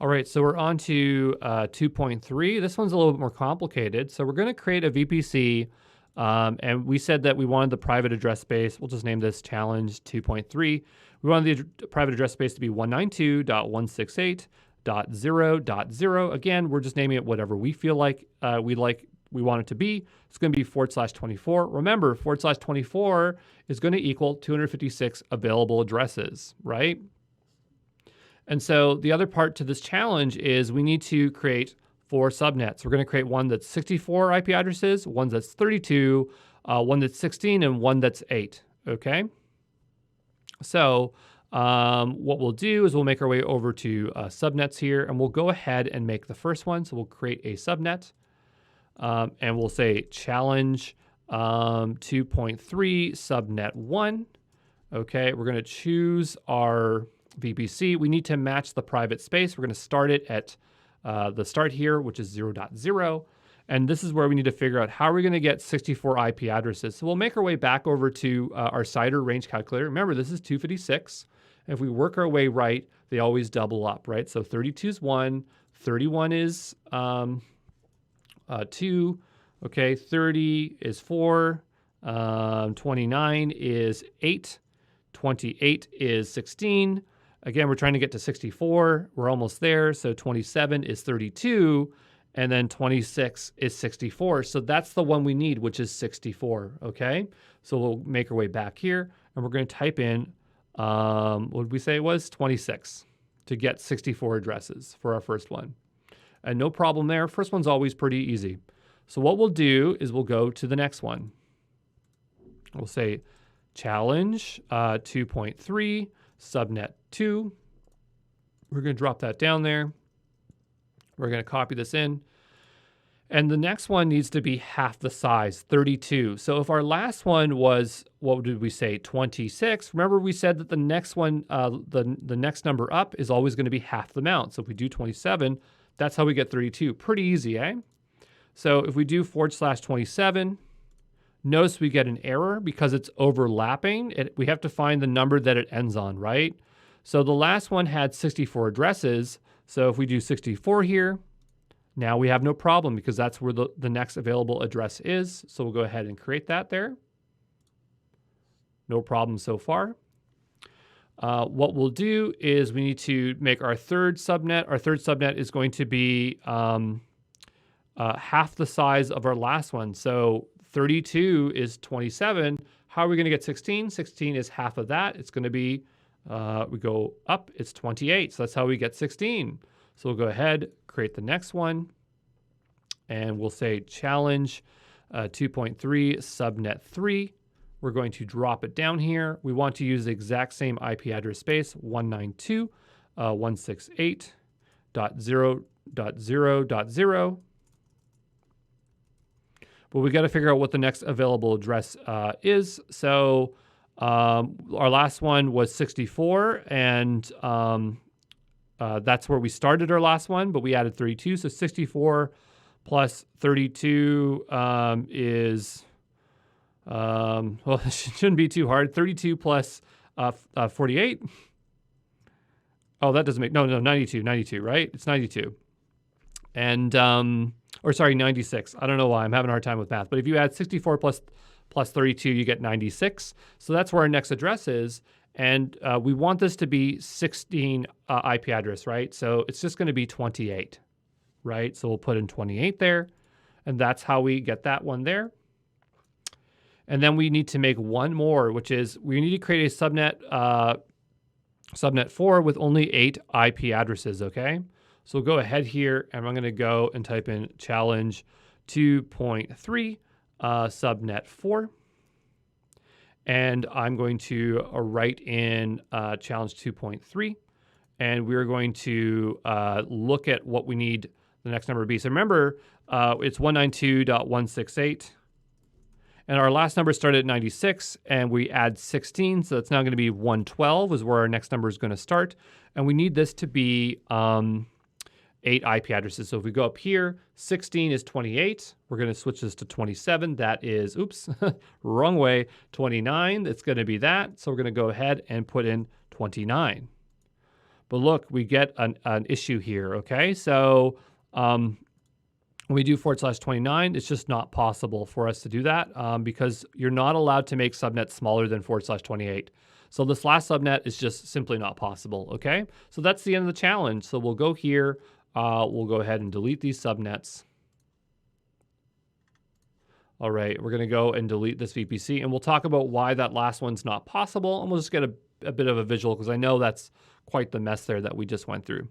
All right, so we're on to 2.3. This one's a little bit more complicated. So we're going to create a VPC, and we said that we wanted the private address space. We'll just name this challenge 2.3. We wanted the private address space to be 192.168.0.0. Again, we're just naming it whatever we feel like we want it to be. It's going to be /24. Remember, /24 is going to equal 256 available addresses, right? And so the other part to this challenge is we need to create 4 subnets. We're going to create one that's 64 IP addresses, one that's 32, one that's 16, and one that's 8, okay? So what we'll do is we'll make our way over to subnets here, and we'll go ahead and make the first one. So we'll create a subnet, and we'll say challenge 2.3 subnet 1. Okay, we're going to choose our VPC. We need to match the private space. We're going to start it at the start here, which is 0.0. And this is where we need to figure out how are we going to get 64 IP addresses. So we'll make our way back over to our CIDR range calculator. Remember, this is 256. If we work our way right, they always double up, right? So 32 is 1, 31 is 2, okay, 30 is 4, 29 is 8, 28 is 16. Again, we're trying to get to 64. We're almost there. So 27 is 32, and then 26 is 64. So that's the one we need, which is 64, okay? So we'll make our way back here, and we're going to type in, what did we say it was? 26 to get 64 addresses for our first one. And no problem there. First one's always pretty easy. So what we'll do is we'll go to the next one. We'll say challenge 2.3 subnet 2. We're going to drop that down there. We're going to copy this in. And the next one needs to be half the size, 32. So if our last one was, what did we say, 26? Remember we said that the next one, the next number up is always going to be half the amount. So if we do 27, that's how we get 32. Pretty easy, eh? So if we do /27, notice we get an error because it's overlapping. We have to find the number that it ends on, right? So the last one had 64 addresses. So if we do 64 here, now we have no problem because that's where the next available address is. So we'll go ahead and create that there. No problem so far. What we'll do is we need to make our third subnet. Our third subnet is going to be half the size of our last one. So 32 is 27. How are we going to get 16? 16 is half of that. It's going to be, we go up, it's 28. So that's how we get 16. So we'll go ahead, create the next one, and we'll say challenge 2.3 subnet 3. We're going to drop it down here. We want to use the exact same IP address space, 192.168.0.0.0. But we got to figure out what the next available address is. So our last one was 64, and that's where we started our last one, but we added 32. So 64 plus 32 is, well, it shouldn't be too hard. 32 plus 48. Oh, that doesn't make, no, 92, right? It's 92. And, or sorry, 96. I don't know why. I'm having a hard time with math. But if you add 64 plus 32, you get 96. So that's where our next address is. And we want this to be 16 IP address, right? So it's just going to be 28, right? So we'll put in 28 there. And that's how we get that one there. And then we need to make one more, which is we need to create a subnet, subnet 4 with only 8 IP addresses, okay? So we'll go ahead here, and I'm going to go and type in challenge 2.3 subnet 4. And I'm going to write in challenge 2.3. And we're going to look at what we need the next number to be. So remember, it's 192.168. And our last number started at 96, and we add 16. So it's now going to be 112 is where our next number is going to start. And we need this to be 8 IP addresses. So if we go up here, 16 is 28. We're going to switch this to 27. That is, oops, wrong way, 29. It's going to be that. So we're going to go ahead and put in 29. But look, we get an issue here, okay? So when we do /29, it's just not possible for us to do that because you're not allowed to make subnets smaller than /28. So this last subnet is just simply not possible, okay? So that's the end of the challenge. So we'll go here. We'll go ahead and delete these subnets. All right, we're going to go and delete this VPC, and we'll talk about why that last one's not possible, and we'll just get a bit of a visual because I know that's quite the mess there that we just went through.